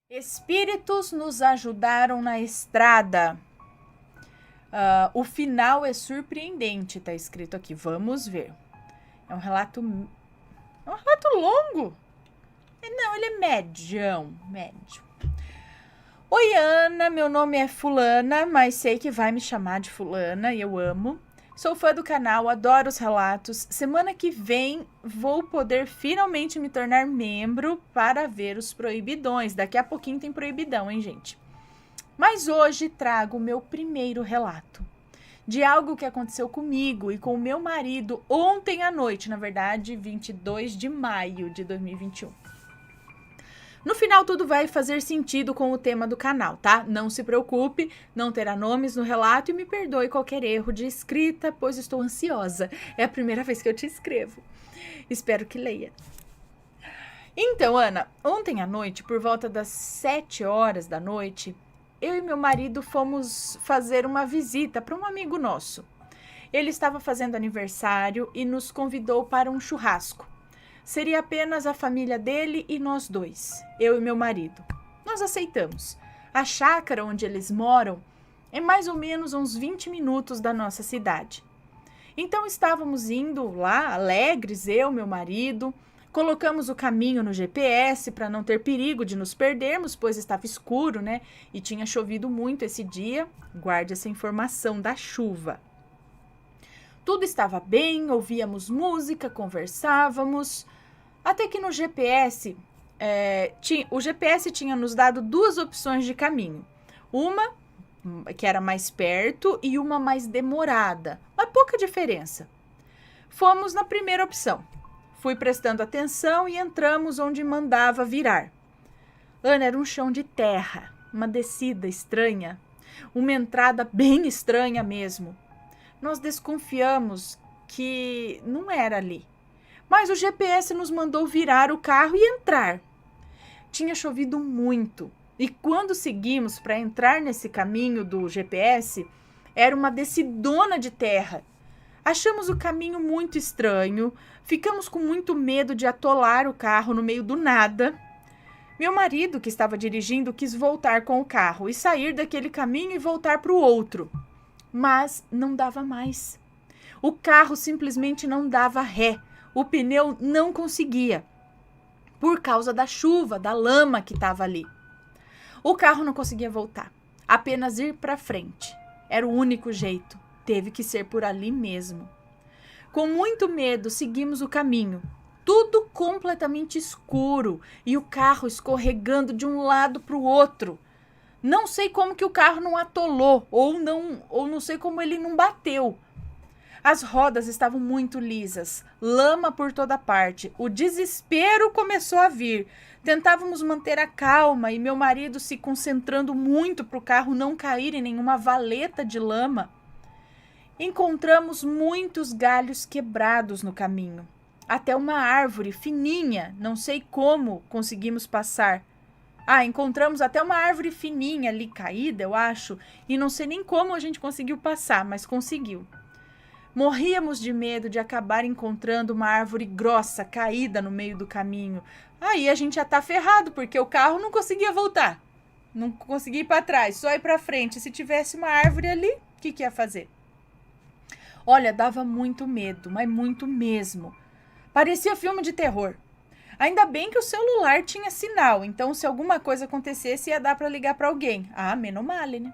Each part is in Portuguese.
Espíritos nos ajudaram na estrada. O final é surpreendente, tá escrito aqui. Vamos ver. É um relato longo. Não, ele é médio. Oi, Ana, meu nome é Fulana, mas sei que vai me chamar de Fulana e eu amo. Sou fã do canal, adoro os relatos. Semana que vem vou poder finalmente me tornar membro para ver os proibidões. Daqui a pouquinho tem proibidão, hein, gente? Mas hoje trago o meu primeiro relato de algo que aconteceu comigo e com o meu marido ontem à noite, na verdade, 22 de maio de 2021. No final, tudo vai fazer sentido com o tema do canal, tá? Não se preocupe, não terá nomes no relato e me perdoe qualquer erro de escrita, pois estou ansiosa. É a primeira vez que eu te escrevo. Espero que leia. Então, Ana, ontem à noite, por volta das 7 horas da noite, eu e meu marido fomos fazer uma visita para um amigo nosso. Ele estava fazendo aniversário e nos convidou para um churrasco. Seria apenas a família dele e nós dois, eu e meu marido. Nós aceitamos. A chácara onde eles moram é mais ou menos uns 20 minutos da nossa cidade. Então estávamos indo lá, alegres, eu, meu marido. Colocamos o caminho no GPS para não ter perigo de nos perdermos, pois estava escuro, né? E tinha chovido muito esse dia. Guarde essa informação da chuva. Tudo estava bem, ouvíamos música, conversávamos. Até que no GPS, o GPS tinha nos dado duas opções de caminho. Uma, que era mais perto, e uma mais demorada. Mas pouca diferença. Fomos na primeira opção. Fui prestando atenção e entramos onde mandava virar. Ana, era um chão de terra, uma descida estranha, uma entrada bem estranha mesmo. Nós desconfiamos que não era ali. Mas o GPS nos mandou virar o carro e entrar. Tinha chovido muito. E quando seguimos para entrar nesse caminho do GPS, era uma descidona de terra. Achamos o caminho muito estranho, ficamos com muito medo de atolar o carro no meio do nada. Meu marido, que estava dirigindo, quis voltar com o carro e sair daquele caminho e voltar para o outro. Mas não dava mais. O carro simplesmente não dava ré. O pneu não conseguia, por causa da chuva, da lama que estava ali. O carro não conseguia voltar, apenas ir para frente. Era o único jeito, teve que ser por ali mesmo. Com muito medo, seguimos o caminho. Tudo completamente escuro e o carro escorregando de um lado para o outro. Não sei como que o carro não atolou ou não sei como ele não bateu. As rodas estavam muito lisas, lama por toda parte. O desespero começou a vir. Tentávamos manter a calma e meu marido se concentrando muito para o carro não cair em nenhuma valeta de lama. Encontramos muitos galhos quebrados no caminho. Até uma árvore fininha, não sei como conseguimos passar. Encontramos até uma árvore fininha ali caída, eu acho, e não sei nem como a gente conseguiu passar, mas conseguiu. Morríamos de medo de acabar encontrando uma árvore grossa caída no meio do caminho. Aí a gente já tá ferrado, porque o carro não conseguia voltar. Não conseguia ir para trás, só ir para frente. Se tivesse uma árvore ali, o que ia fazer? Olha, dava muito medo, mas muito mesmo. Parecia filme de terror. Ainda bem que o celular tinha sinal, então se alguma coisa acontecesse ia dar para ligar para alguém. Menos mal, né?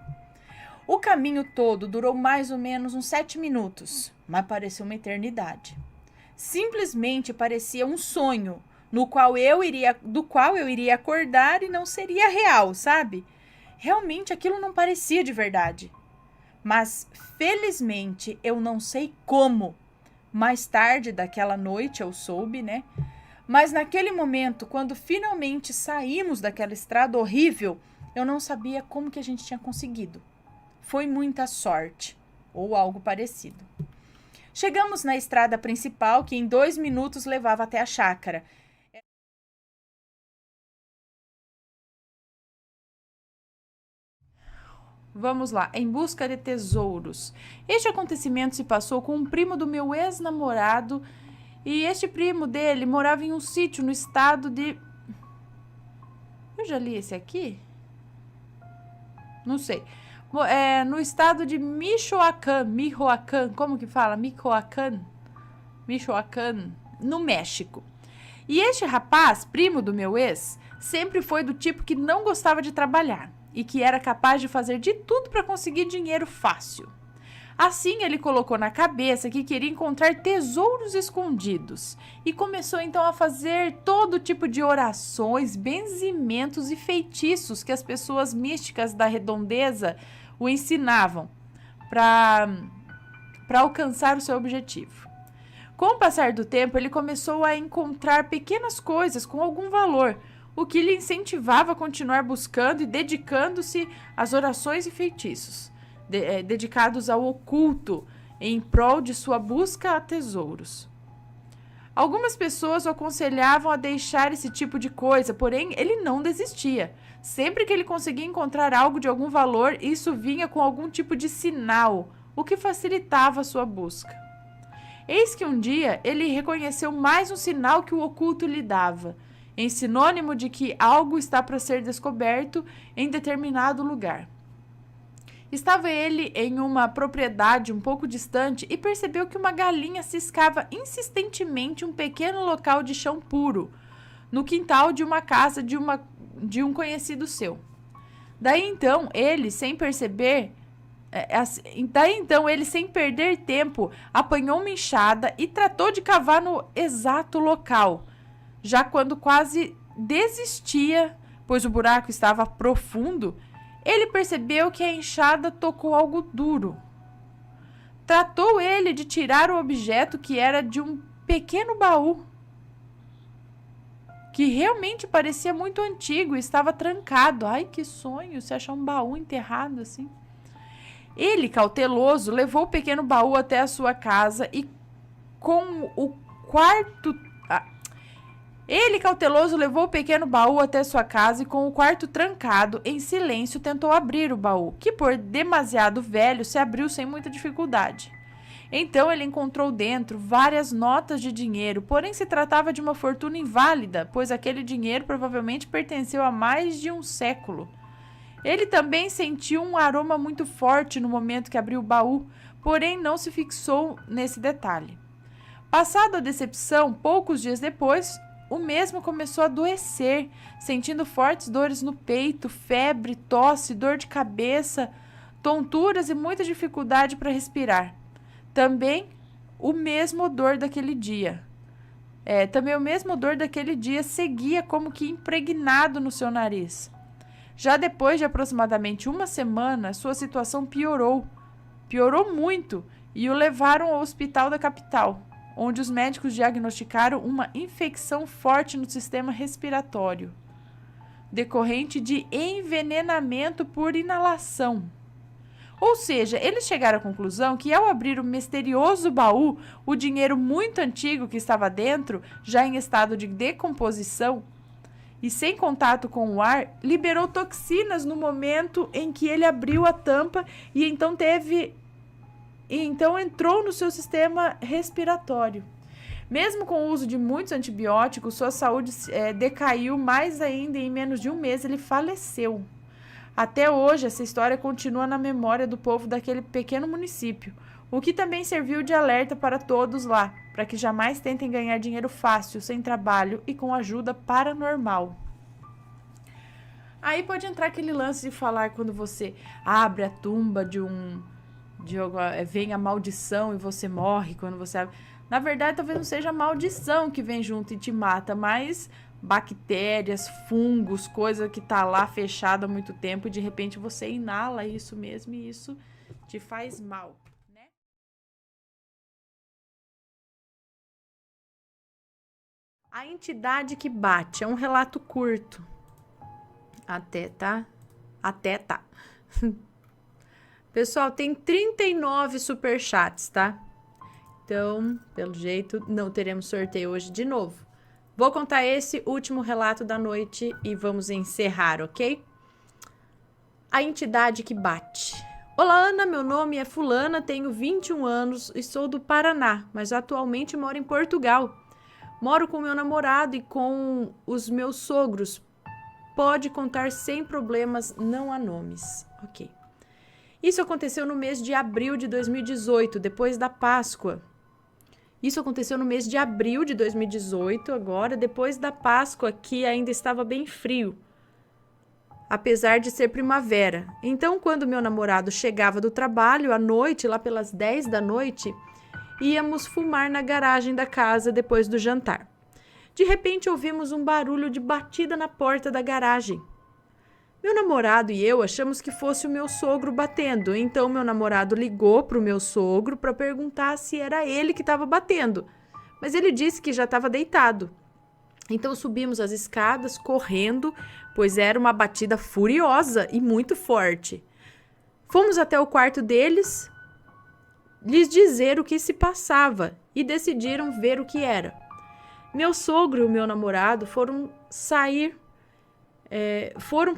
O caminho todo durou mais ou menos uns 7 minutos, mas pareceu uma eternidade. Simplesmente parecia um sonho, do qual eu iria acordar e não seria real, sabe? Realmente aquilo não parecia de verdade. Mas, felizmente, eu não sei como. Mais tarde daquela noite eu soube, né? Mas naquele momento, quando finalmente saímos daquela estrada horrível, eu não sabia como que a gente tinha conseguido. Foi muita sorte, ou algo parecido. Chegamos na estrada principal, que em 2 minutos levava até a chácara. Vamos lá, em busca de tesouros. Este acontecimento se passou com um primo do meu ex-namorado, e este primo dele morava em um sítio no estado de... Eu já li esse aqui? Não sei. No estado de Michoacán, como que fala? Michoacán, no México. E este rapaz, primo do meu ex, sempre foi do tipo que não gostava de trabalhar e que era capaz de fazer de tudo para conseguir dinheiro fácil. Assim, ele colocou na cabeça que queria encontrar tesouros escondidos e começou então a fazer todo tipo de orações, benzimentos e feitiços que as pessoas místicas da redondeza o ensinavam para alcançar o seu objetivo. Com o passar do tempo, ele começou a encontrar pequenas coisas com algum valor, o que lhe incentivava a continuar buscando e dedicando-se às orações e feitiços, dedicados ao oculto, em prol de sua busca a tesouros. Algumas pessoas o aconselhavam a deixar esse tipo de coisa, porém ele não desistia. Sempre que ele conseguia encontrar algo de algum valor, isso vinha com algum tipo de sinal, o que facilitava a sua busca. Eis que um dia ele reconheceu mais um sinal que o oculto lhe dava, em sinônimo de que algo está para ser descoberto em determinado lugar. Estava ele em uma propriedade um pouco distante e percebeu que uma galinha ciscava insistentemente um pequeno local de chão puro, no quintal de uma casa de um conhecido seu. Daí então, ele, sem perder tempo, apanhou uma enxada e tratou de cavar no exato local. Já quando quase desistia, pois o buraco estava profundo, ele percebeu que a enxada tocou algo duro. Tratou ele de tirar o objeto, que era de um pequeno baú, que realmente parecia muito antigo e estava trancado. Ai, que sonho, se achar um baú enterrado assim. Ele, cauteloso, levou o pequeno baú até a sua casa e com o quarto trancado, em silêncio, tentou abrir o baú, que por demasiado velho se abriu sem muita dificuldade. Então ele encontrou dentro várias notas de dinheiro, porém se tratava de uma fortuna inválida, pois aquele dinheiro provavelmente pertenceu a mais de um século. Ele também sentiu um aroma muito forte no momento que abriu o baú, porém não se fixou nesse detalhe. Passada a decepção, poucos dias depois, o mesmo começou a adoecer, sentindo fortes dores no peito, febre, tosse, dor de cabeça, tonturas e muita dificuldade para respirar. Também o mesmo odor daquele dia. Seguia como que impregnado no seu nariz. Já depois de aproximadamente uma semana, sua situação piorou muito e o levaram ao hospital da capital, onde os médicos diagnosticaram uma infecção forte no sistema respiratório, decorrente de envenenamento por inalação. Ou seja, eles chegaram à conclusão que ao abrir o misterioso baú, o dinheiro muito antigo que estava dentro, já em estado de decomposição e sem contato com o ar, liberou toxinas no momento em que ele abriu a tampa e então entrou no seu sistema respiratório. Mesmo com o uso de muitos antibióticos, sua saúde decaiu mais ainda e em menos de um mês ele faleceu. Até hoje, essa história continua na memória do povo daquele pequeno município, o que também serviu de alerta para todos lá, para que jamais tentem ganhar dinheiro fácil, sem trabalho e com ajuda paranormal. Aí pode entrar aquele lance de falar quando você abre a tumba vem a maldição e você morre quando você abre. Na verdade, talvez não seja a maldição que vem junto e te mata, mas bactérias, fungos, coisa que tá lá fechada há muito tempo e de repente você inala isso mesmo e isso te faz mal, né? A entidade que bate é um relato curto. Até tá. Pessoal, tem 39 superchats, tá? Então, pelo jeito, não teremos sorteio hoje de novo. Vou contar esse último relato da noite e vamos encerrar, ok? A entidade que bate. Olá, Ana, meu nome é Fulana, tenho 21 anos e sou do Paraná, mas atualmente moro em Portugal. Moro com meu namorado e com os meus sogros, Pode contar sem problemas, não há nomes. Ok. Isso aconteceu no mês de abril de 2018, depois da Páscoa. Isso aconteceu no mês de abril de 2018, agora, depois da Páscoa, que ainda estava bem frio, apesar de ser primavera. Então, quando meu namorado chegava do trabalho, à noite, lá pelas 10 da noite, íamos fumar na garagem da casa depois do jantar. De repente, ouvimos um barulho de batida na porta da garagem. Meu namorado e eu achamos que fosse o meu sogro batendo, então meu namorado ligou para o meu sogro para perguntar se era ele que estava batendo, mas ele disse que já estava deitado. Então subimos as escadas correndo, pois era uma batida furiosa e muito forte. Fomos até o quarto deles, lhes dizer o que se passava e decidiram ver o que era. Meu sogro e o meu namorado foram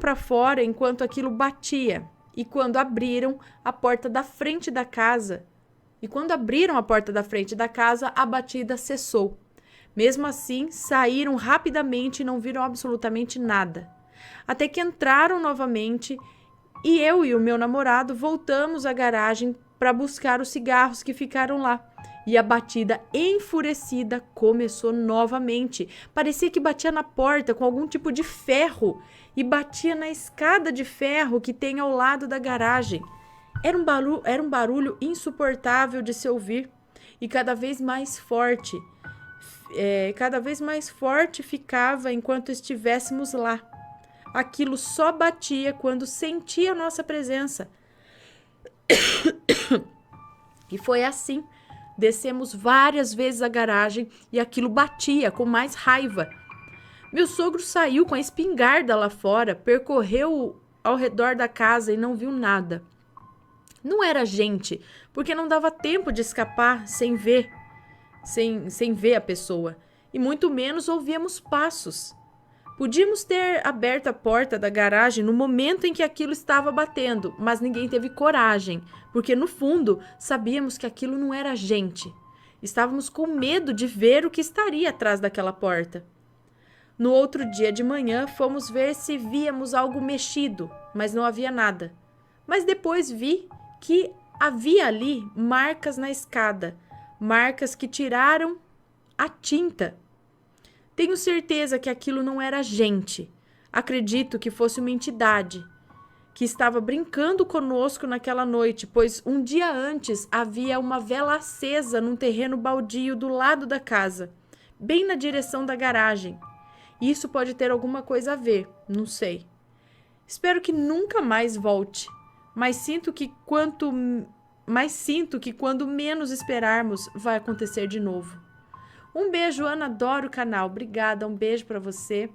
para fora enquanto aquilo batia. E quando abriram a porta da frente da casa, a batida cessou. Mesmo assim, saíram rapidamente e não viram absolutamente nada. Até que entraram novamente e eu e o meu namorado voltamos à garagem para buscar os cigarros que ficaram lá. E a batida enfurecida começou novamente. Parecia que batia na porta com algum tipo de ferro e batia na escada de ferro que tem ao lado da garagem. Era um barulho insuportável de se ouvir e cada vez mais forte. Ficava enquanto estivéssemos lá. Aquilo só batia quando sentia a nossa presença. E foi assim. Descemos várias vezes a garagem e aquilo batia com mais raiva. Meu sogro saiu com a espingarda lá fora, percorreu ao redor da casa e não viu nada. Não era gente, porque não dava tempo de escapar sem ver a pessoa, e muito menos ouvíamos passos. Podíamos ter aberto a porta da garagem no momento em que aquilo estava batendo, mas ninguém teve coragem, porque no fundo sabíamos que aquilo não era gente. Estávamos com medo de ver o que estaria atrás daquela porta. No outro dia de manhã, fomos ver se víamos algo mexido, mas não havia nada. Mas depois vi que havia ali marcas na escada, marcas que tiraram a tinta. Tenho certeza que aquilo não era gente. Acredito que fosse uma entidade que estava brincando conosco naquela noite, pois um dia antes havia uma vela acesa num terreno baldio do lado da casa, bem na direção da garagem. Isso pode ter alguma coisa a ver, não sei. Espero que nunca mais volte, mas sinto que quando menos esperarmos vai acontecer de novo. Um beijo, Ana, adoro o canal. Obrigada, um beijo para você.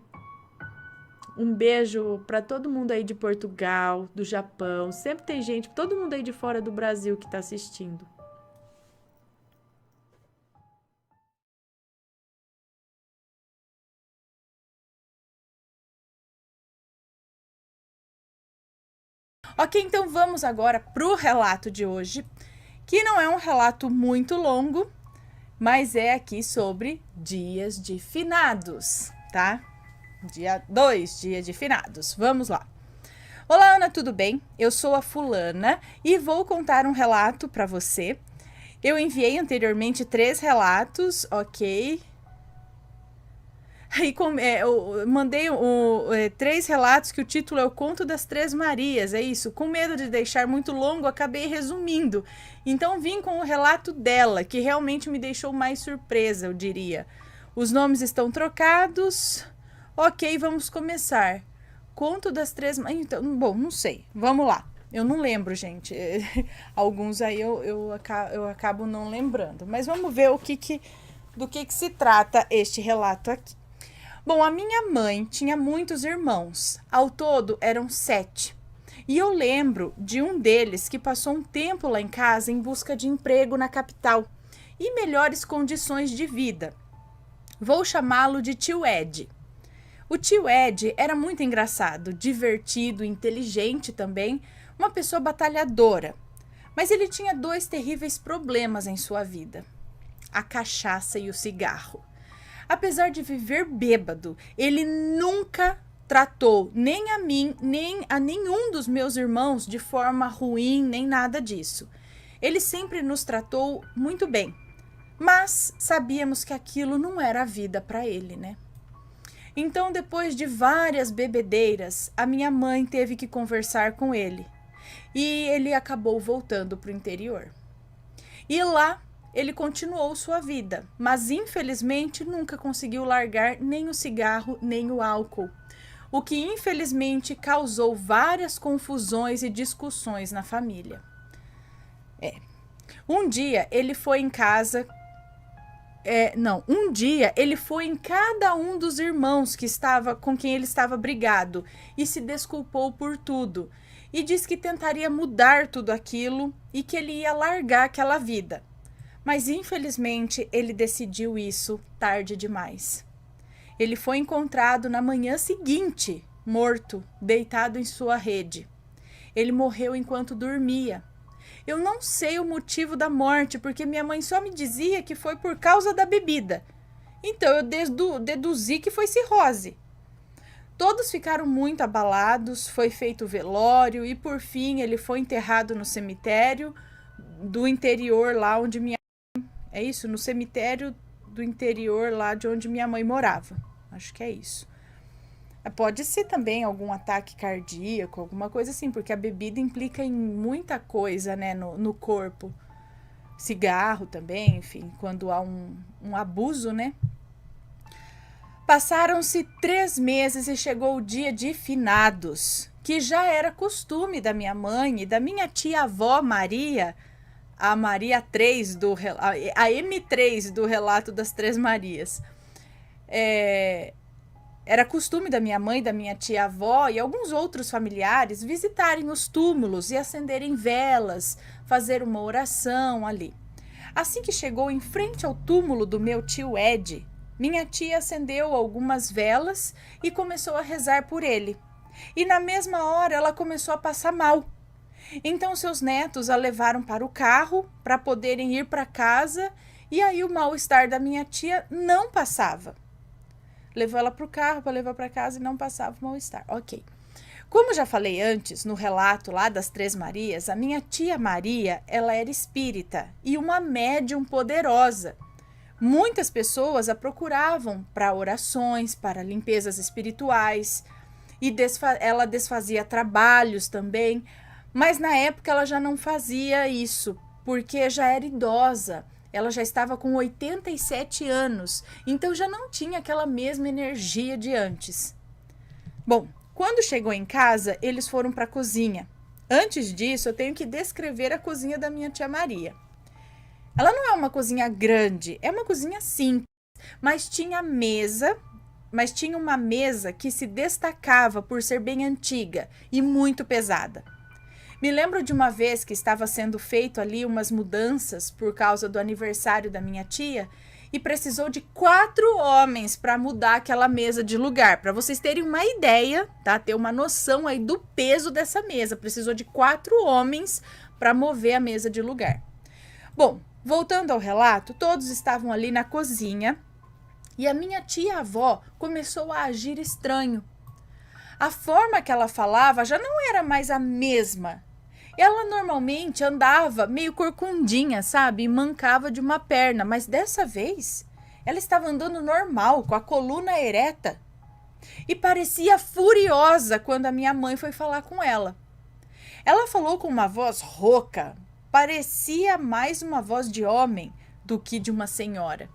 Um beijo para todo mundo aí de Portugal, do Japão. Sempre tem gente, todo mundo aí de fora do Brasil que está assistindo. Ok, então vamos agora pro relato de hoje, que não é um relato muito longo, mas é aqui sobre dias de finados, tá? Dia 2, dia de finados. Vamos lá. Olá, Ana, tudo bem? Eu sou a fulana e vou contar um relato para você. Eu enviei anteriormente 3 relatos, ok? Aí eu mandei 3 relatos que o título é O Conto das Três Marias, é isso. Com medo de deixar muito longo, acabei resumindo. Então vim com o relato dela, que realmente me deixou mais surpresa, eu diria. Os nomes estão trocados. Ok, vamos começar. Conto das Três Marias. Então, bom, não sei. Vamos lá. Eu não lembro, gente. Alguns aí eu acabo não lembrando. Mas vamos ver do que se trata este relato aqui. Bom, a minha mãe tinha muitos irmãos, ao todo eram 7. E eu lembro de um deles que passou um tempo lá em casa em busca de emprego na capital e melhores condições de vida. Vou chamá-lo de tio Ed. O tio Ed era muito engraçado, divertido, inteligente também, uma pessoa batalhadora. Mas ele tinha 2 terríveis problemas em sua vida: a cachaça e o cigarro. Apesar de viver bêbado, ele nunca tratou nem a mim, nem a nenhum dos meus irmãos de forma ruim, nem nada disso. Ele sempre nos tratou muito bem, mas sabíamos que aquilo não era a vida para ele, né? Então, depois de várias bebedeiras, a minha mãe teve que conversar com ele e ele acabou voltando para o interior. E lá ele continuou sua vida, mas infelizmente nunca conseguiu largar nem o cigarro nem o álcool, o que infelizmente causou várias confusões e discussões na família. Um dia ele foi em casa. Um dia ele foi em cada um dos irmãos com quem ele estava brigado e se desculpou por tudo. E disse que tentaria mudar tudo aquilo e que ele ia largar aquela vida. Mas infelizmente ele decidiu isso tarde demais. Ele foi encontrado na manhã seguinte, morto, deitado em sua rede. Ele morreu enquanto dormia. Eu não sei o motivo da morte, porque minha mãe só me dizia que foi por causa da bebida. Então eu deduzi que foi cirrose. Todos ficaram muito abalados, foi feito o velório e por fim ele foi enterrado no cemitério do interior lá onde no cemitério do interior lá de onde minha mãe morava. Acho que é isso. Pode ser também algum ataque cardíaco, alguma coisa assim, porque a bebida implica em muita coisa, né, no corpo. Cigarro também, enfim, quando há um abuso, né? Passaram-se 3 meses e chegou o dia de finados, que já era costume da minha mãe e da minha tia-avó Maria, a Maria 3 a M3 do relato das Três Marias. Era costume da minha mãe, da minha tia-avó e alguns outros familiares visitarem os túmulos e acenderem velas, fazer uma oração ali. Assim que chegou em frente ao túmulo do meu tio Ed, minha tia acendeu algumas velas e começou a rezar por ele. E na mesma hora ela começou a passar mal. Então seus netos a levaram para o carro para poderem ir para casa e aí o mal-estar da minha tia não passava. Levou ela para o carro para levar para casa e não passava o mal-estar. Ok. Como já falei antes, no relato lá das Três Marias, a minha tia Maria, ela era espírita e uma médium poderosa. Muitas pessoas a procuravam para orações, para limpezas espirituais e ela desfazia trabalhos também, mas na época ela já não fazia isso, porque já era idosa. Ela já estava com 87 anos, então já não tinha aquela mesma energia de antes. Bom, quando chegou em casa, eles foram para a cozinha. Antes disso, eu tenho que descrever a cozinha da minha tia Maria. Ela não é uma cozinha grande, é uma cozinha simples, mas tinha uma mesa que se destacava por ser bem antiga e muito pesada. Me lembro de uma vez que estava sendo feito ali umas mudanças por causa do aniversário da minha tia e precisou de 4 homens para mudar aquela mesa de lugar. Para vocês terem uma ideia, tá? Ter uma noção aí do peso dessa mesa. Precisou de 4 homens para mover a mesa de lugar. Bom, voltando ao relato, todos estavam ali na cozinha e a minha tia-avó começou a agir estranho. A forma que ela falava já não era mais a mesma. Ela normalmente andava meio corcundinha, sabe? E mancava de uma perna, mas dessa vez ela estava andando normal, com a coluna ereta. E parecia furiosa quando a minha mãe foi falar com ela. Ela falou com uma voz rouca, parecia mais uma voz de homem do que de uma senhora.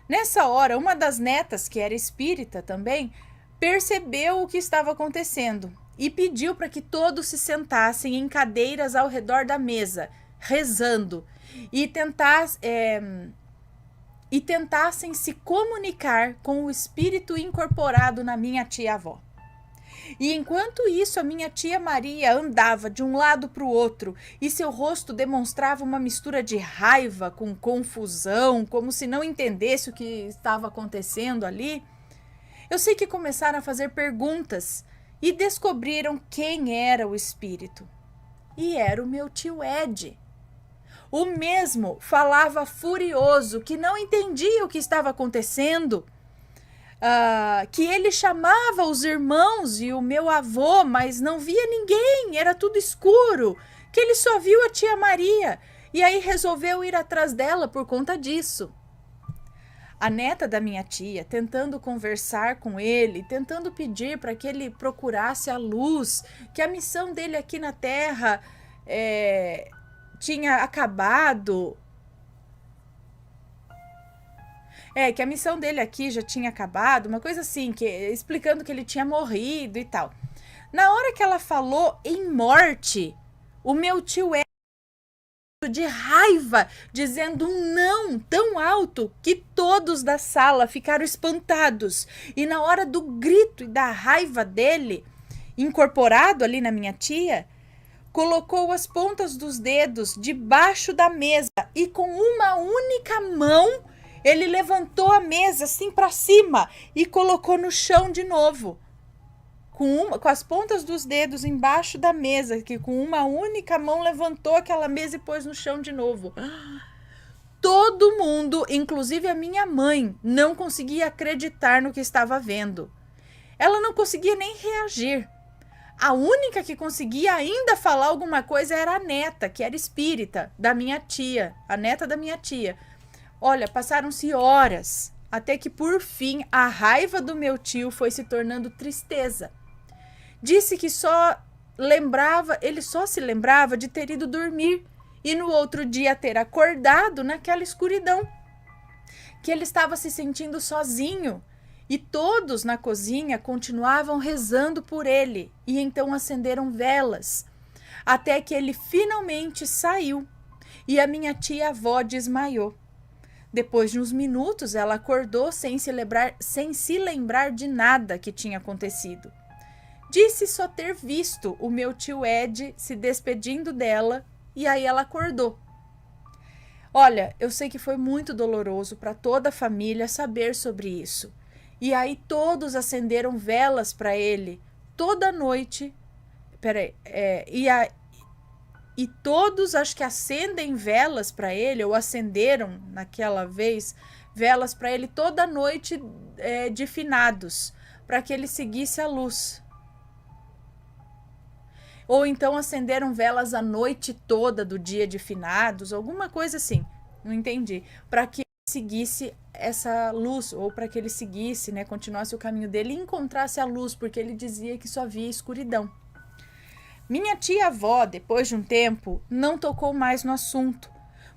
Nessa hora, uma das netas, que era espírita também, percebeu o que estava acontecendo e pediu para que todos se sentassem em cadeiras ao redor da mesa, rezando, e tentassem se comunicar com o espírito incorporado na minha tia-avó. E enquanto isso, a minha tia Maria andava de um lado para o outro e seu rosto demonstrava uma mistura de raiva com confusão, como se não entendesse o que estava acontecendo ali. Eu sei que começaram a fazer perguntas e descobriram quem era o espírito. E era o meu tio Ed. O mesmo falava furioso, que não entendia o que estava acontecendo. que ele chamava os irmãos e o meu avô, mas não via ninguém, era tudo escuro, que ele só viu a tia Maria, e aí resolveu ir atrás dela por conta disso. A neta da minha tia, tentando conversar com ele, tentando pedir para que ele procurasse a luz, que a missão dele aqui na Terra tinha acabado. Que a missão dele aqui já tinha acabado, uma coisa assim, explicando que ele tinha morrido e tal. Na hora que ela falou em morte, o meu tio de raiva, dizendo um não tão alto que todos da sala ficaram espantados. E na hora do grito e da raiva dele, incorporado ali na minha tia, colocou as pontas dos dedos debaixo da mesa e com uma única mão ele levantou a mesa assim para cima e colocou no chão de novo. Com as pontas dos dedos embaixo da mesa, que com uma única mão levantou aquela mesa e pôs no chão de novo. Todo mundo, inclusive a minha mãe, não conseguia acreditar no que estava vendo. Ela não conseguia nem reagir. A única que conseguia ainda falar alguma coisa era a neta, que era espírita, da minha tia, a neta da minha tia. Olha, passaram-se horas, até que por fim a raiva do meu tio foi se tornando tristeza. Disse que ele só se lembrava de ter ido dormir e no outro dia ter acordado naquela escuridão. Que ele estava se sentindo sozinho e todos na cozinha continuavam rezando por ele e então acenderam velas, até que ele finalmente saiu e a minha tia-avó desmaiou. Depois de uns minutos, ela acordou sem se lembrar de nada que tinha acontecido. Disse só ter visto o meu tio Ed se despedindo dela e aí ela acordou. Olha, eu sei que foi muito doloroso para toda a família saber sobre isso. E aí todos acenderam velas para ele toda noite. E todos acho que acendem velas para ele, ou acenderam naquela vez velas para ele toda noite de finados, para que ele seguisse a luz. Ou então acenderam velas a noite toda do dia de finados, alguma coisa assim, não entendi, para que ele seguisse essa luz, ou para que ele seguisse, né, continuasse o caminho dele e encontrasse a luz, porque ele dizia que só via escuridão. Minha tia-avó, depois de um tempo, não tocou mais no assunto.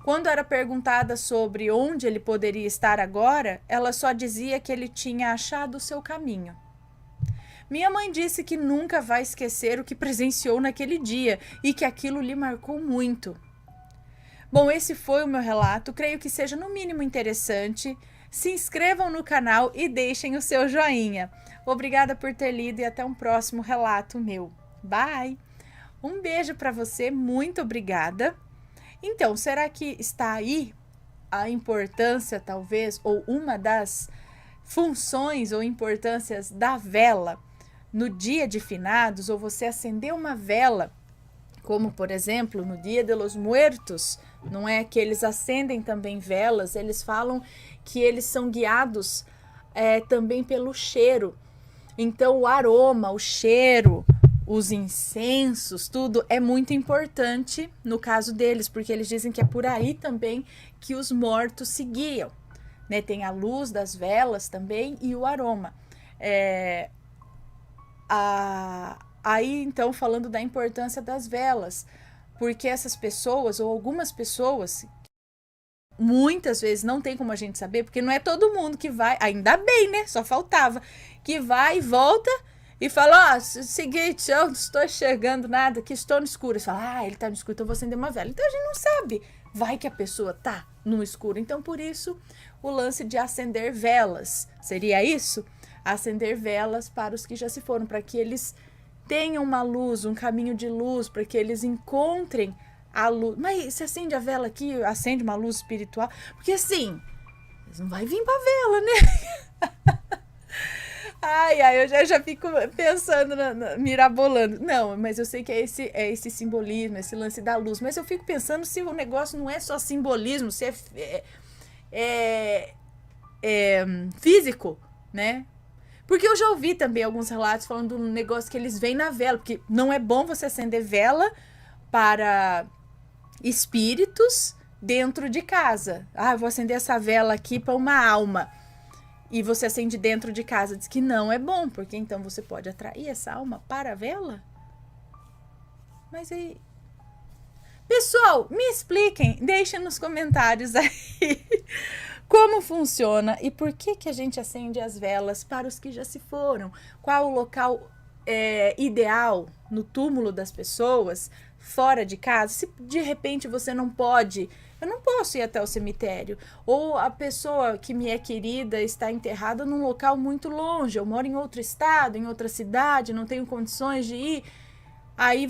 Quando era perguntada sobre onde ele poderia estar agora, ela só dizia que ele tinha achado o seu caminho. Minha mãe disse que nunca vai esquecer o que presenciou naquele dia e que aquilo lhe marcou muito. Bom, esse foi o meu relato. Creio que seja no mínimo interessante. Se inscrevam no canal e deixem o seu joinha. Obrigada por ter lido e até um próximo relato meu. Bye! Um beijo para você, muito obrigada. Então, será que está aí a importância, talvez, ou uma das funções ou importâncias da vela no dia de finados, ou você acender uma vela, como, por exemplo, no Dia de los Muertos, não é que eles acendem também velas, eles falam que eles são guiados também pelo cheiro. Então, o aroma, o cheiro, os incensos, tudo é muito importante no caso deles, porque eles dizem que é por aí também que os mortos se guiam, né? Tem a luz das velas também e o aroma. Aí, então, falando da importância das velas, porque essas pessoas, ou algumas pessoas, muitas vezes não tem como a gente saber, porque não é todo mundo que vai, ainda bem, né? Só faltava, que vai e volta e fala, seguinte, eu não estou enxergando nada, que estou no escuro. Você fala, ele está no escuro, então eu vou acender uma vela. Então a gente não sabe, vai que a pessoa tá no escuro. Então por isso o lance de acender velas, seria isso? Acender velas para os que já se foram, para que eles tenham uma luz, um caminho de luz, para que eles encontrem a luz. Mas se acende a vela aqui, acende uma luz espiritual, porque assim, eles não vai vir pra vela, né? Eu já fico pensando, mirabolando. Não, mas eu sei que é esse simbolismo, esse lance da luz. Mas eu fico pensando se o negócio não é só simbolismo, se é físico, né? Porque eu já ouvi também alguns relatos falando do negócio que eles veem na vela, porque não é bom você acender vela para espíritos dentro de casa. Ah, eu vou acender essa vela aqui para uma alma. E você acende dentro de casa. Diz que não é bom, porque então você pode atrair essa alma para a vela. Mas aí... Pessoal, me expliquem, deixem nos comentários aí como funciona e por que a gente acende as velas para os que já se foram. Qual o local ideal no túmulo das pessoas, fora de casa? Se de repente você não pode, eu não posso ir até o cemitério. Ou a pessoa que me é querida está enterrada num local muito longe. Eu moro em outro estado, em outra cidade, não tenho condições de ir. Aí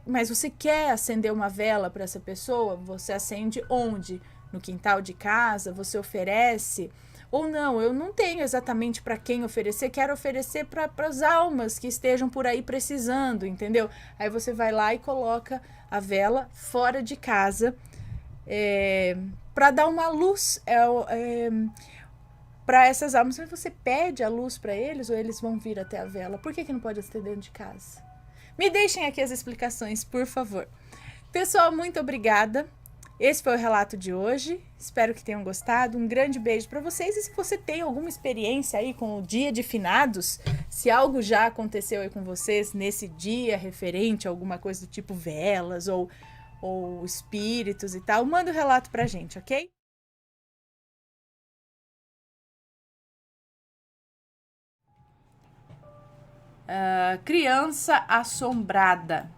mas você quer acender uma vela para essa pessoa? Você acende onde? No quintal de casa? Você oferece? Ou não, eu não tenho exatamente para quem oferecer, quero oferecer para as almas que estejam por aí precisando, entendeu? Aí você vai lá e coloca a vela fora de casa para dar uma luz para essas almas. Mas você pede a luz para eles ou eles vão vir até a vela? Por que não pode acender dentro de casa? Me deixem aqui as explicações, por favor. Pessoal, muito obrigada. Esse foi o relato de hoje. Espero que tenham gostado. Um grande beijo para vocês. E se você tem alguma experiência aí com o dia de finados, se algo já aconteceu aí com vocês nesse dia referente a alguma coisa do tipo velas ou espíritos e tal, manda o relato pra gente, ok? Criança assombrada.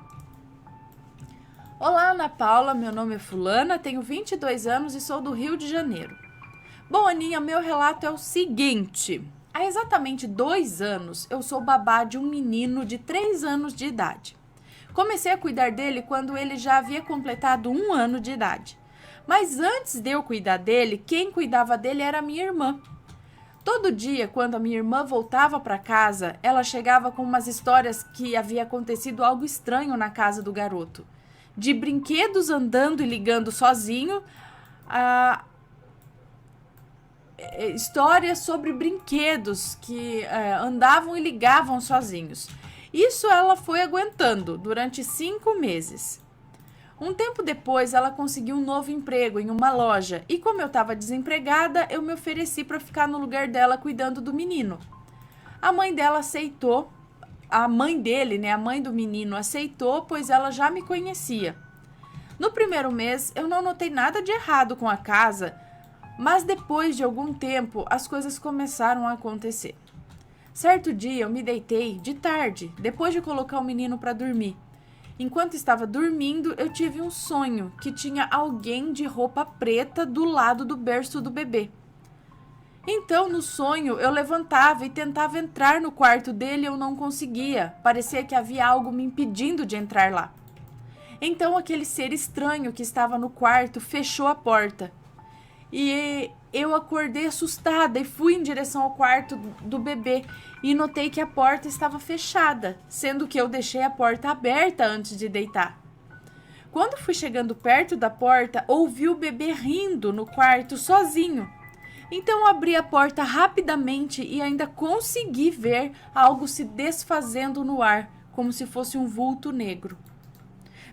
Olá, Ana Paula, meu nome é fulana, tenho 22 anos e sou do Rio de Janeiro. Bom, Aninha, meu relato é o seguinte. Há exatamente 2 anos, eu sou babá de um menino de 3 anos de idade. Comecei a cuidar dele quando ele já havia completado 1 ano de idade. Mas antes de eu cuidar dele, quem cuidava dele era a minha irmã. Todo dia, quando a minha irmã voltava para casa, ela chegava com umas histórias que havia acontecido algo estranho na casa do garoto. De brinquedos andando e ligando sozinho, histórias sobre brinquedos que andavam e ligavam sozinhos. Isso ela foi aguentando durante 5 meses. Um tempo depois, ela conseguiu um novo emprego em uma loja e, como eu estava desempregada, eu me ofereci para ficar no lugar dela cuidando do menino. A mãe dela aceitou, a mãe dele, né, a mãe do menino, aceitou, pois ela já me conhecia. No primeiro mês, eu não notei nada de errado com a casa, mas depois de algum tempo, as coisas começaram a acontecer. Certo dia, eu me deitei de tarde, depois de colocar o menino para dormir. Enquanto estava dormindo, eu tive um sonho que tinha alguém de roupa preta do lado do berço do bebê. Então, no sonho, eu levantava e tentava entrar no quarto dele e eu não conseguia. Parecia que havia algo me impedindo de entrar lá. Então, aquele ser estranho que estava no quarto fechou a porta. E eu acordei assustada e fui em direção ao quarto do bebê e notei que a porta estava fechada, sendo que eu deixei a porta aberta antes de deitar. Quando fui chegando perto da porta, ouvi o bebê rindo no quarto sozinho. Então abri a porta rapidamente e ainda consegui ver algo se desfazendo no ar, como se fosse um vulto negro.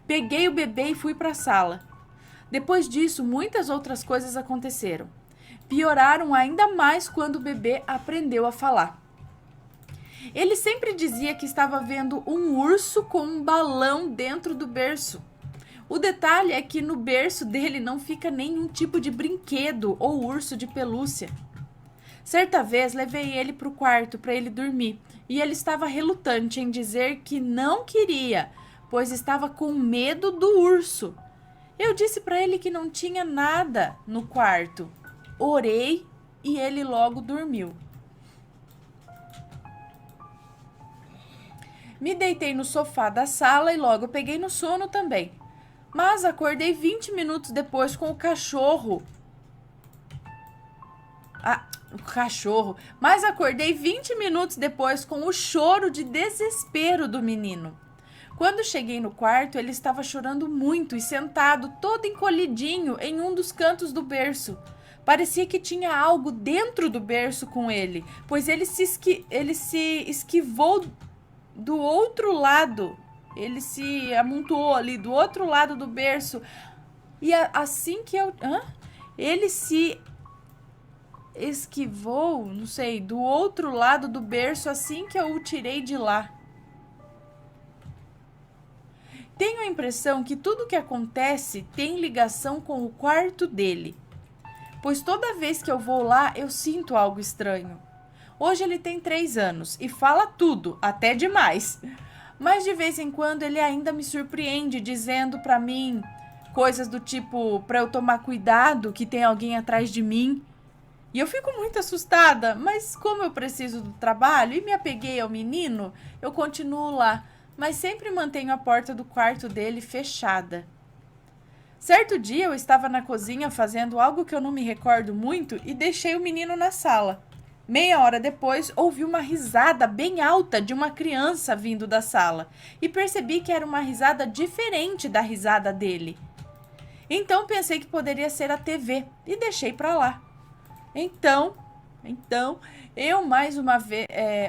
Peguei o bebê e fui para a sala. Depois disso, muitas outras coisas aconteceram. Pioraram ainda mais quando o bebê aprendeu a falar. Ele sempre dizia que estava vendo um urso com um balão dentro do berço. O detalhe é que no berço dele não fica nenhum tipo de brinquedo ou urso de pelúcia. Certa vez levei ele para o quarto para ele dormir e ele estava relutante em dizer que não queria, pois estava com medo do urso. Eu disse para ele que não tinha nada no quarto. Orei e ele logo dormiu. Me deitei no sofá da sala e logo peguei no sono também. Mas acordei 20 minutos depois com o cachorro. Mas acordei 20 minutos depois com o choro de desespero do menino. Quando cheguei no quarto, ele estava chorando muito e sentado, todo encolhidinho, em um dos cantos do berço. Parecia que tinha algo dentro do berço com ele, pois ele se esquivou do outro lado. Ele se amontoou ali do outro lado do berço. E assim que eu... Ele se esquivou, não sei, do outro lado do berço assim que eu o tirei de lá. Tenho a impressão que tudo que acontece tem ligação com o quarto dele, pois toda vez que eu vou lá eu sinto algo estranho. Hoje ele tem 3 anos e fala tudo, até demais. Mas de vez em quando ele ainda me surpreende dizendo pra mim coisas do tipo pra eu tomar cuidado que tem alguém atrás de mim. E eu fico muito assustada, mas como eu preciso do trabalho e me apeguei ao menino, eu continuo lá, mas sempre mantenho a porta do quarto dele fechada. Certo dia eu estava na cozinha fazendo algo que eu não me recordo muito e deixei o menino na sala. Meia hora depois, ouvi uma risada bem alta de uma criança vindo da sala e percebi que era uma risada diferente da risada dele. Então pensei que poderia ser a TV e deixei para lá. Então, eu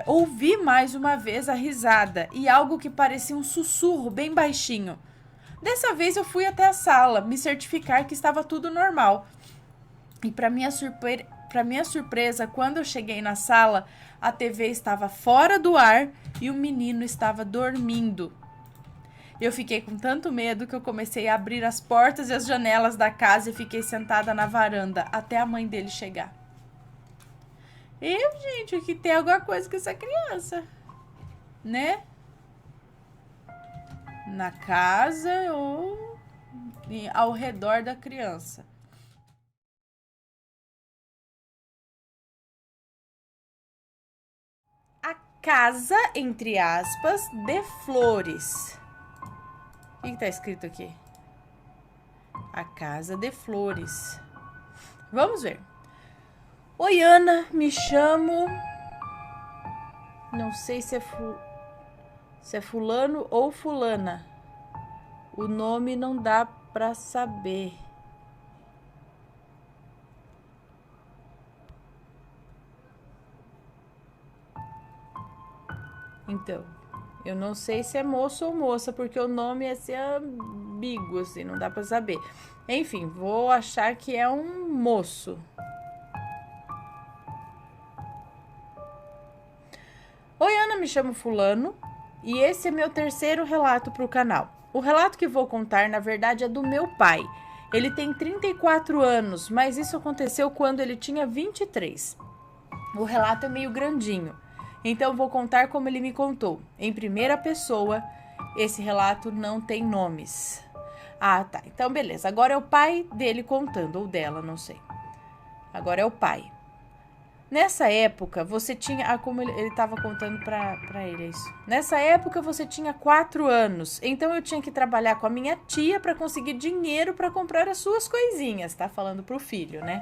ouvi mais uma vez a risada e algo que parecia um sussurro bem baixinho. Dessa vez eu fui até a sala me certificar que estava tudo normal. E para minha surpresa, quando eu cheguei na sala, a TV estava fora do ar e o menino estava dormindo. Eu fiquei com tanto medo que eu comecei a abrir as portas e as janelas da casa e fiquei sentada na varanda até a mãe dele chegar. Gente, que tem alguma coisa com essa criança, né? Na casa ou ao redor da criança. A casa, entre aspas, de flores. O que tá escrito aqui? A casa de flores. Vamos ver. Oi, Ana, me chamo... Não sei se é fulano ou fulana. O nome não dá pra saber. Então, eu não sei se é moço ou moça, porque o nome é assim, ambíguo, assim, não dá pra saber. Enfim, vou achar que é um moço. Oi, Ana, me chamo fulano e esse é meu terceiro relato para o canal. O relato que vou contar, na verdade, é do meu pai. Ele tem 34 anos, mas isso aconteceu quando ele tinha 23. O relato é meio grandinho, então vou contar como ele me contou. Em primeira pessoa, esse relato não tem nomes. Ah, tá. Então, beleza. Agora é o pai dele contando, ou dela, não sei. Agora é o pai. Nessa época, você tinha... como ele estava contando pra ele isso. Nessa época, você tinha 4 anos. Então, eu tinha que trabalhar com a minha tia para conseguir dinheiro para comprar as suas coisinhas. Tá falando pro filho, né?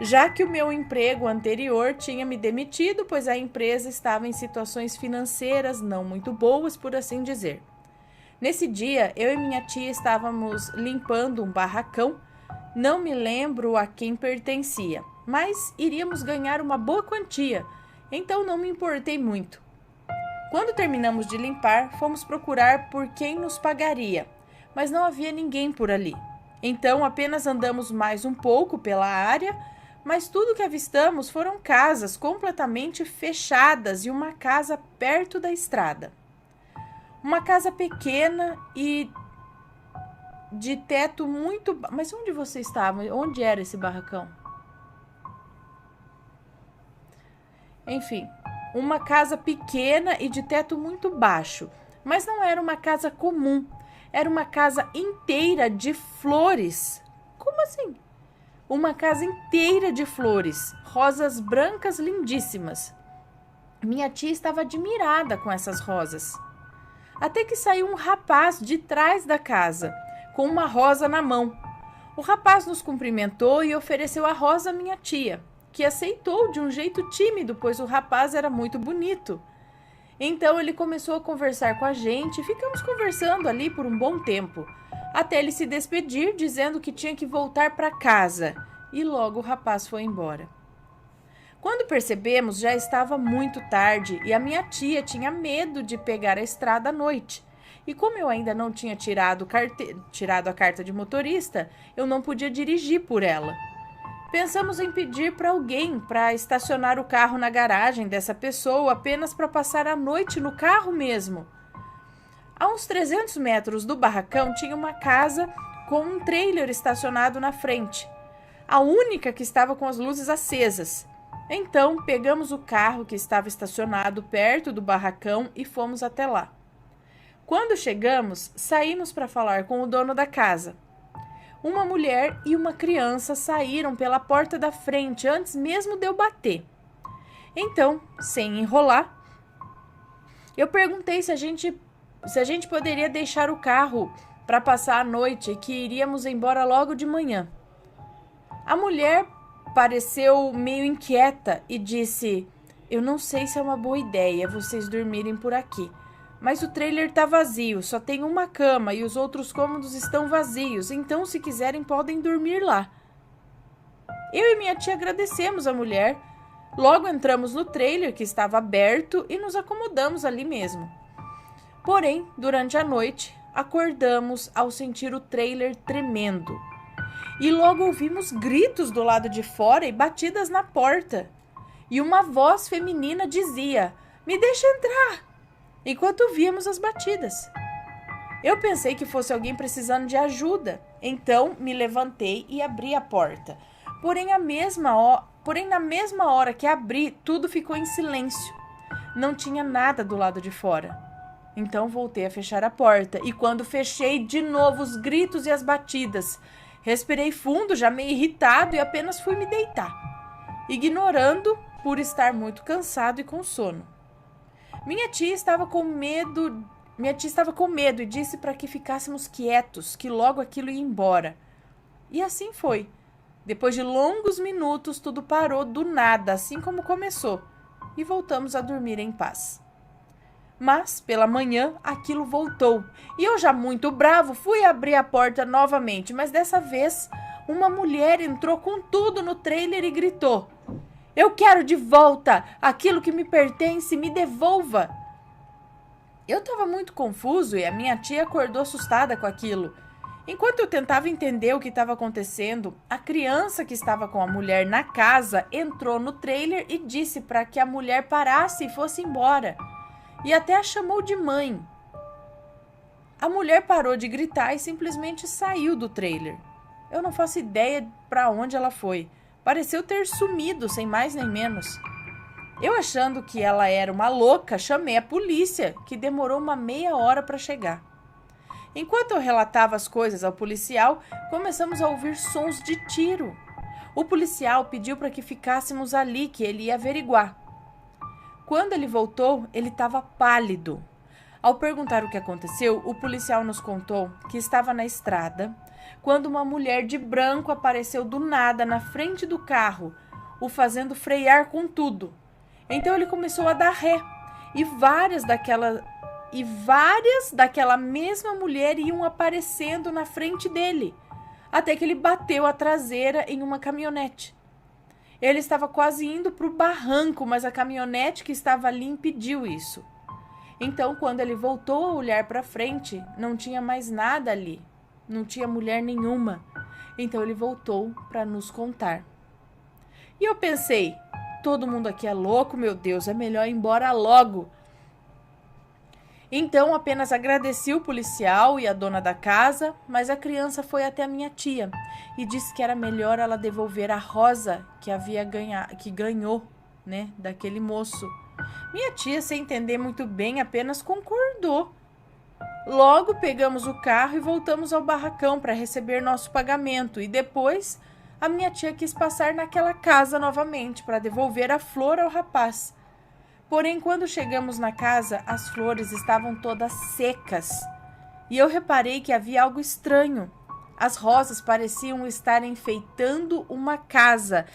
Já que o meu emprego anterior tinha me demitido, pois a empresa estava em situações financeiras não muito boas, por assim dizer. Nesse dia, eu e minha tia estávamos limpando um barracão. Não me lembro a quem pertencia, mas iríamos ganhar uma boa quantia, então não me importei muito. Quando terminamos de limpar, fomos procurar por quem nos pagaria, mas não havia ninguém por ali. Então apenas andamos mais um pouco pela área, mas tudo que avistamos foram casas completamente fechadas e uma casa perto da estrada. Uma casa pequena e de teto muito... Mas onde você estava? Onde era esse barracão? Enfim, uma casa pequena e de teto muito baixo. Mas não era uma casa comum. Era uma casa inteira de flores. Como assim? Uma casa inteira de flores. Rosas brancas lindíssimas. Minha tia estava admirada com essas rosas. Até que saiu um rapaz de trás da casa, com uma rosa na mão. O rapaz nos cumprimentou e ofereceu a rosa à minha tia, que aceitou de um jeito tímido, pois o rapaz era muito bonito. Então ele começou a conversar com a gente e ficamos conversando ali por um bom tempo, até ele se despedir, dizendo que tinha que voltar para casa, e logo o rapaz foi embora. Quando percebemos, já estava muito tarde e a minha tia tinha medo de pegar a estrada à noite. E como eu ainda não tinha tirado a carta de motorista, eu não podia dirigir por ela. Pensamos em pedir para alguém para estacionar o carro na garagem dessa pessoa apenas para passar a noite no carro mesmo. A uns 300 metros do barracão tinha uma casa com um trailer estacionado na frente, a única que estava com as luzes acesas. Então, pegamos o carro que estava estacionado perto do barracão e fomos até lá. Quando chegamos, saímos para falar com o dono da casa. Uma mulher e uma criança saíram pela porta da frente antes mesmo de eu bater. Então, sem enrolar, eu perguntei se a gente poderia deixar o carro para passar a noite e que iríamos embora logo de manhã. A mulher pareceu meio inquieta e disse: "Eu não sei se é uma boa ideia vocês dormirem por aqui. Mas o trailer está vazio, só tem uma cama e os outros cômodos estão vazios, então se quiserem podem dormir lá." Eu e minha tia agradecemos a mulher, logo entramos no trailer que estava aberto e nos acomodamos ali mesmo. Porém, durante a noite, acordamos ao sentir o trailer tremendo. E logo ouvimos gritos do lado de fora e batidas na porta. E uma voz feminina dizia: "Me deixa entrar!" enquanto víamos as batidas. Eu pensei que fosse alguém precisando de ajuda, então me levantei e abri a porta. Porém, na mesma hora que abri, tudo ficou em silêncio. Não tinha nada do lado de fora. Então voltei a fechar a porta e quando fechei, de novo os gritos e as batidas. Respirei fundo, já meio irritado, e apenas fui me deitar, ignorando por estar muito cansado e com sono. Minha tia estava com medo e disse para que ficássemos quietos, que logo aquilo ia embora. E assim foi. Depois de longos minutos, tudo parou do nada, assim como começou, e voltamos a dormir em paz. Mas, pela manhã, aquilo voltou, e eu, já muito bravo, fui abrir a porta novamente, mas dessa vez, uma mulher entrou com tudo no trailer e gritou: "Eu quero de volta aquilo que me pertence, me devolva." Eu estava muito confuso e a minha tia acordou assustada com aquilo. Enquanto eu tentava entender o que estava acontecendo, a criança que estava com a mulher na casa entrou no trailer e disse para que a mulher parasse e fosse embora. E até a chamou de mãe. A mulher parou de gritar e simplesmente saiu do trailer. Eu não faço ideia para onde ela foi. Pareceu ter sumido, sem mais nem menos. Eu, achando que ela era uma louca, chamei a polícia, que demorou uma meia hora para chegar. Enquanto eu relatava as coisas ao policial, começamos a ouvir sons de tiro. O policial pediu para que ficássemos ali, que ele ia averiguar. Quando ele voltou, ele estava pálido. Ao perguntar o que aconteceu, o policial nos contou que estava na estrada quando uma mulher de branco apareceu do nada na frente do carro, o fazendo frear com tudo. Então ele começou a dar ré e várias daquela mesma mulher iam aparecendo na frente dele, até que ele bateu a traseira em uma caminhonete. Ele estava quase indo para o barranco, mas a caminhonete que estava ali impediu isso. Então, quando ele voltou a olhar para frente, não tinha mais nada ali. Não tinha mulher nenhuma. Então, ele voltou para nos contar. E eu pensei, todo mundo aqui é louco, meu Deus, é melhor ir embora logo. Então, apenas agradeci o policial e a dona da casa, mas a criança foi até a minha tia e disse que era melhor ela devolver a rosa que ganhou, daquele moço. Minha tia, sem entender muito bem, apenas concordou. Logo pegamos o carro e voltamos ao barracão para receber nosso pagamento, e depois a minha tia quis passar naquela casa novamente para devolver a flor ao rapaz. Porém, quando chegamos na casa, as flores estavam todas secas. E eu reparei que havia algo estranho. As rosas pareciam estar enfeitando uma casa.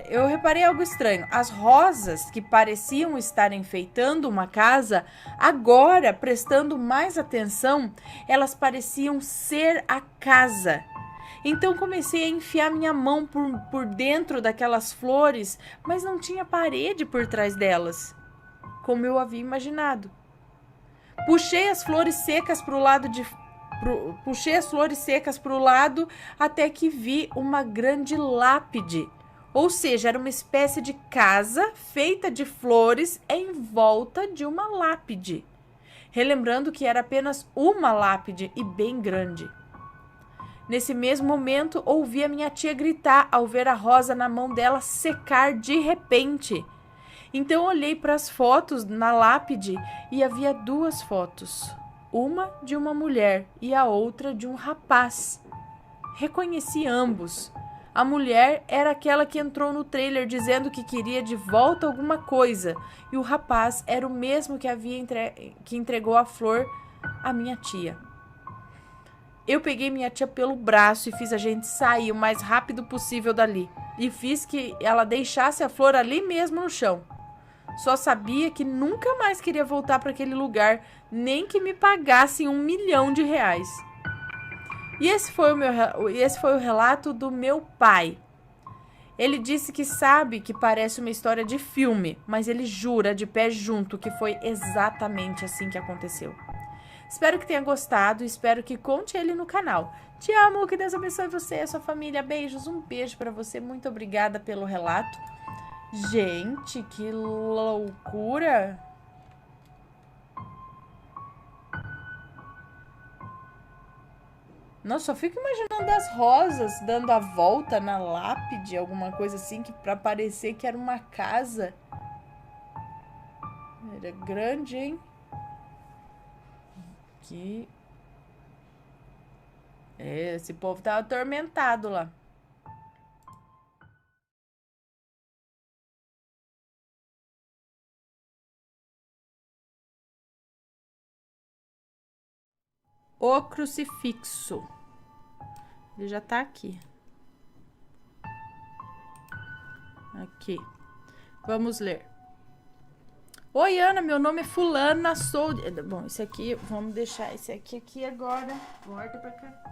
Eu reparei algo estranho. As rosas que pareciam estar enfeitando uma casa, agora, prestando mais atenção, elas pareciam ser a casa. Então comecei a enfiar minha mão por dentro daquelas flores, mas não tinha parede por trás delas, como eu havia imaginado. Puxei as flores secas para o lado até que vi uma grande lápide. Ou seja, era uma espécie de casa feita de flores em volta de uma lápide. Relembrando que era apenas uma lápide e bem grande. Nesse mesmo momento, ouvi a minha tia gritar ao ver a rosa na mão dela secar de repente. Então olhei para as fotos na lápide e havia 2 fotos. Uma de uma mulher e a outra de um rapaz. Reconheci ambos. A mulher era aquela que entrou no trailer dizendo que queria de volta alguma coisa. E o rapaz era o mesmo que entregou a flor à minha tia. Eu peguei minha tia pelo braço e fiz a gente sair o mais rápido possível dali. E fiz que ela deixasse a flor ali mesmo no chão. Só sabia que nunca mais queria voltar para aquele lugar, nem que me pagassem R$1 milhão. E esse foi o relato do meu pai. Ele disse que sabe que parece uma história de filme, mas ele jura de pé junto que foi exatamente assim que aconteceu. Espero que tenha gostado e espero que conte ele no canal. Te amo, que Deus abençoe você e a sua família. Beijos, um beijo para você. Muito obrigada pelo relato. Gente, que loucura! Nossa, só fico imaginando as rosas dando a volta na lápide, alguma coisa assim, que para parecer que era uma casa. Era grande, hein? Esse povo tava atormentado lá. O crucifixo. Ele já tá aqui. Aqui. Vamos ler. Oi, Ana, meu nome é fulana, sou... Bom, esse aqui, vamos deixar esse aqui agora. Volta pra cá.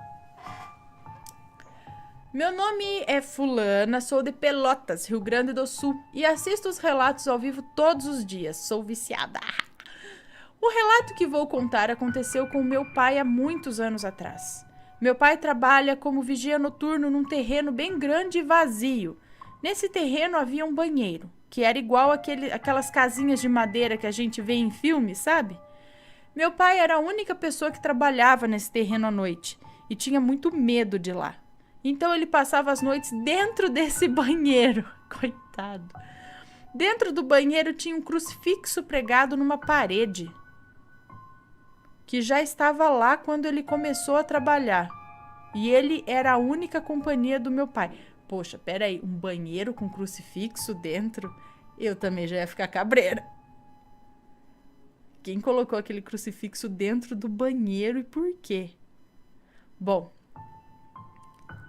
Meu nome é fulana, sou de Pelotas, Rio Grande do Sul, e assisto os relatos ao vivo todos os dias. Sou viciada. O relato que vou contar aconteceu com meu pai há muitos anos atrás. Meu pai trabalha como vigia noturno num terreno bem grande e vazio. Nesse terreno havia um banheiro, que era igual aquelas casinhas de madeira que a gente vê em filmes, sabe? Meu pai era a única pessoa que trabalhava nesse terreno à noite e tinha muito medo de lá. Então ele passava as noites dentro desse banheiro. Coitado. Dentro do banheiro tinha um crucifixo pregado numa parede, que já estava lá quando ele começou a trabalhar. E ele era a única companhia do meu pai. Poxa, peraí, um banheiro com crucifixo dentro? Eu também já ia ficar cabreira. Quem colocou aquele crucifixo dentro do banheiro e por quê? Bom,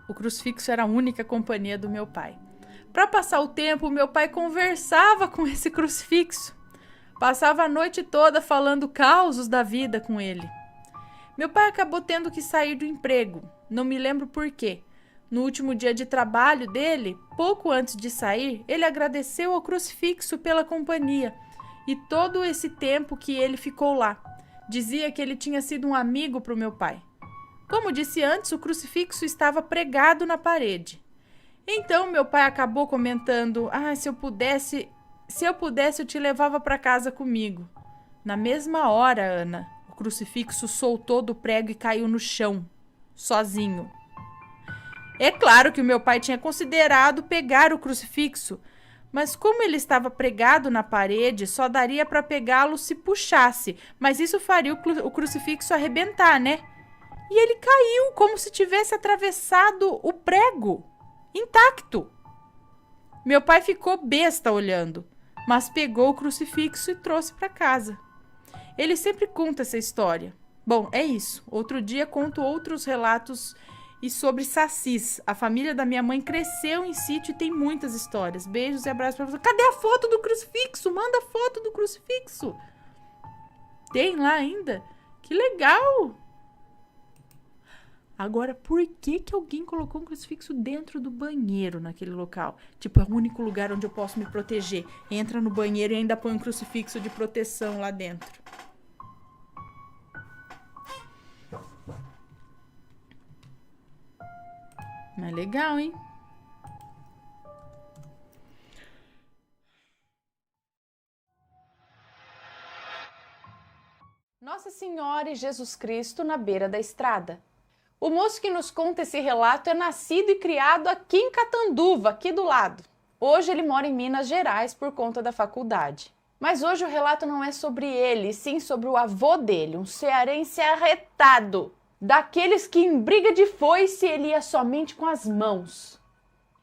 o crucifixo era a única companhia do meu pai. Para passar o tempo, meu pai conversava com esse crucifixo. Passava a noite toda falando causos da vida com ele. Meu pai acabou tendo que sair do emprego. Não me lembro por quê. No último dia de trabalho dele, pouco antes de sair, ele agradeceu ao crucifixo pela companhia e todo esse tempo que ele ficou lá. Dizia que ele tinha sido um amigo para o meu pai. Como disse antes, o crucifixo estava pregado na parede. Então meu pai acabou comentando: se eu pudesse eu te levava para casa comigo. Na mesma hora, Ana, o crucifixo soltou do prego e caiu no chão, sozinho. É claro que o meu pai tinha considerado pegar o crucifixo, mas como ele estava pregado na parede, só daria para pegá-lo se puxasse, mas isso faria o crucifixo arrebentar, né? E ele caiu como se tivesse atravessado o prego, intacto. Meu pai ficou besta olhando, mas pegou o crucifixo e trouxe para casa. Ele sempre conta essa história. Bom, é isso. Outro dia conto outros relatos e sobre sacis. A família da minha mãe cresceu em sítio e tem muitas histórias. Beijos e abraços para você. Cadê a foto do crucifixo? Manda a foto do crucifixo. Tem lá ainda? Que legal! Agora, por que que alguém colocou um crucifixo dentro do banheiro naquele local? Tipo, é o único lugar onde eu posso me proteger. Entra no banheiro e ainda põe um crucifixo de proteção lá dentro. Mas legal, hein? Nossa Senhora e Jesus Cristo na beira da estrada. O moço que nos conta esse relato é nascido e criado aqui em Catanduva, aqui do lado. Hoje ele mora em Minas Gerais por conta da faculdade. Mas hoje o relato não é sobre ele, sim sobre o avô dele, um cearense arretado, daqueles que em briga de foice ele ia somente com as mãos.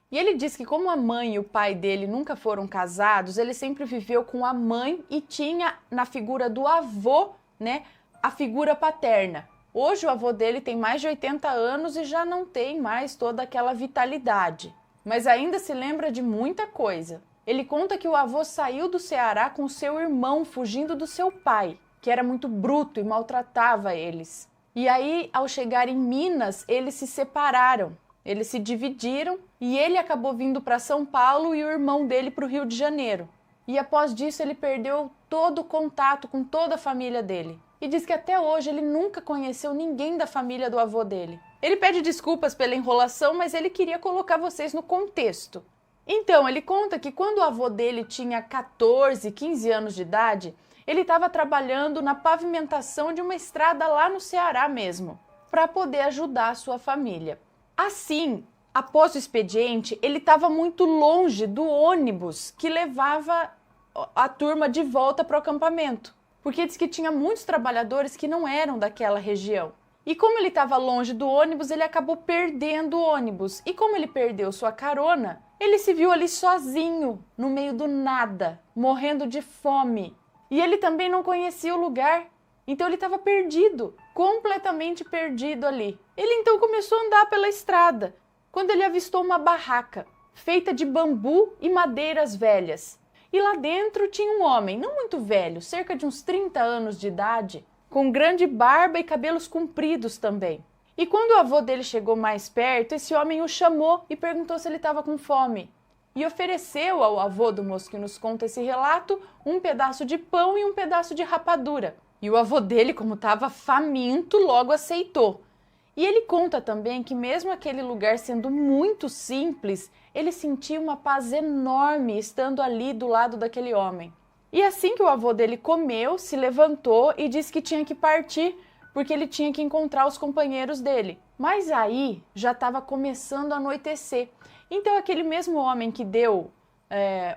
E ele diz que como a mãe e o pai dele nunca foram casados, ele sempre viveu com a mãe e tinha na figura do avô, né, a figura paterna. Hoje o avô dele tem mais de 80 anos e já não tem mais toda aquela vitalidade, mas ainda se lembra de muita coisa. Ele conta que o avô saiu do Ceará com seu irmão fugindo do seu pai, que era muito bruto e maltratava eles. E aí, ao chegar em Minas, eles se separaram, eles se dividiram e ele acabou vindo para São Paulo e o irmão dele para o Rio de Janeiro. E após disso ele perdeu todo o contato com toda a família dele. E diz que até hoje ele nunca conheceu ninguém da família do avô dele. Ele pede desculpas pela enrolação, mas ele queria colocar vocês no contexto. Então, ele conta que quando o avô dele tinha 14, 15 anos de idade, ele estava trabalhando na pavimentação de uma estrada lá no Ceará mesmo, para poder ajudar a sua família. Assim, após o expediente, ele estava muito longe do ônibus que levava a turma de volta para o acampamento, porque diz que tinha muitos trabalhadores que não eram daquela região. E como ele estava longe do ônibus, ele acabou perdendo o ônibus. E como ele perdeu sua carona, ele se viu ali sozinho, no meio do nada, morrendo de fome. E ele também não conhecia o lugar, então ele estava perdido, completamente perdido ali. Ele então começou a andar pela estrada, quando ele avistou uma barraca, feita de bambu e madeiras velhas. E lá dentro tinha um homem, não muito velho, cerca de uns 30 anos de idade, com grande barba e cabelos compridos também. E quando o avô dele chegou mais perto, esse homem o chamou e perguntou se ele estava com fome. E ofereceu ao avô do moço que nos conta esse relato um pedaço de pão e um pedaço de rapadura. E o avô dele, como estava faminto, logo aceitou. E ele conta também que mesmo aquele lugar sendo muito simples, ele sentia uma paz enorme estando ali do lado daquele homem. E assim que o avô dele comeu, se levantou e disse que tinha que partir, porque ele tinha que encontrar os companheiros dele. Mas aí já estava começando a anoitecer. Então aquele mesmo homem que deu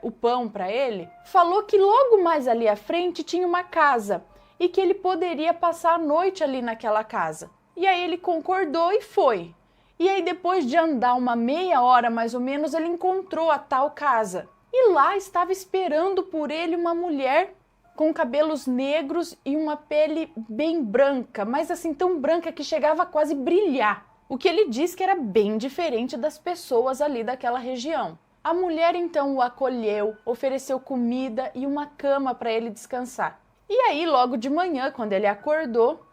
o pão para ele, falou que logo mais ali à frente tinha uma casa e que ele poderia passar a noite ali naquela casa. E aí ele concordou e foi. E aí depois de andar uma meia hora mais ou menos, ele encontrou a tal casa. E lá estava esperando por ele uma mulher com cabelos negros e uma pele bem branca, mas assim tão branca que chegava a quase brilhar. O que ele diz que era bem diferente das pessoas ali daquela região. A mulher então o acolheu, ofereceu comida e uma cama para ele descansar. E aí logo de manhã, quando ele acordou,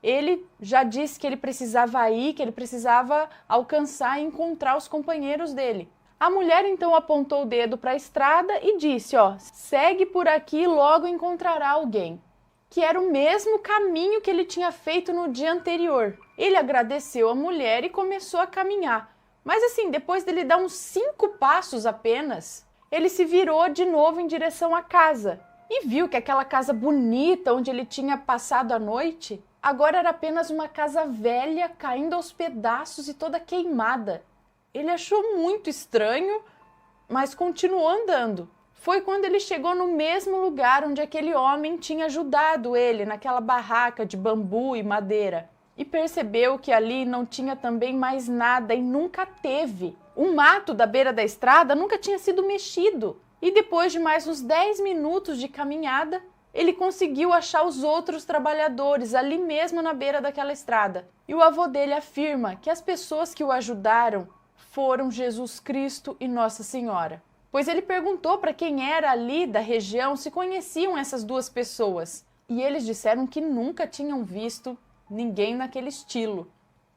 ele já disse que ele precisava ir, que ele precisava alcançar e encontrar os companheiros dele. A mulher então apontou o dedo para a estrada e disse, segue por aqui e logo encontrará alguém. Que era o mesmo caminho que ele tinha feito no dia anterior. Ele agradeceu a mulher e começou a caminhar. Mas assim, depois dele dar uns 5 passos apenas, ele se virou de novo em direção à casa. E viu que aquela casa bonita onde ele tinha passado a noite, agora era apenas uma casa velha, caindo aos pedaços e toda queimada. Ele achou muito estranho, mas continuou andando. Foi quando ele chegou no mesmo lugar onde aquele homem tinha ajudado ele, naquela barraca de bambu e madeira. E percebeu que ali não tinha também mais nada e nunca teve. O mato da beira da estrada nunca tinha sido mexido. E depois de mais uns 10 minutos de caminhada, ele conseguiu achar os outros trabalhadores ali mesmo na beira daquela estrada. E o avô dele afirma que as pessoas que o ajudaram foram Jesus Cristo e Nossa Senhora. Pois ele perguntou para quem era ali da região se conheciam essas duas pessoas. E eles disseram que nunca tinham visto ninguém naquele estilo.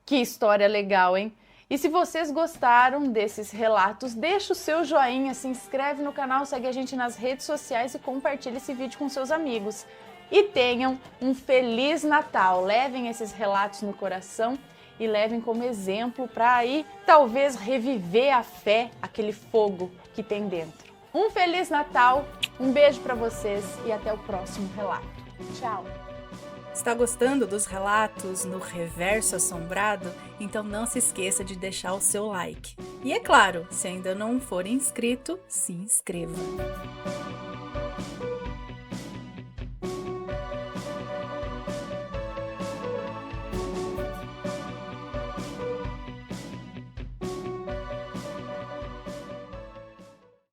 Que história legal, hein? E se vocês gostaram desses relatos, deixa o seu joinha, se inscreve no canal, segue a gente nas redes sociais e compartilha esse vídeo com seus amigos. E tenham um Feliz Natal! Levem esses relatos no coração e levem como exemplo para aí talvez reviver a fé, aquele fogo que tem dentro. Um Feliz Natal, um beijo para vocês e até o próximo relato. Tchau! Está gostando dos relatos no Reverso Assombrado? Então não se esqueça de deixar o seu like. E é claro, se ainda não for inscrito, se inscreva.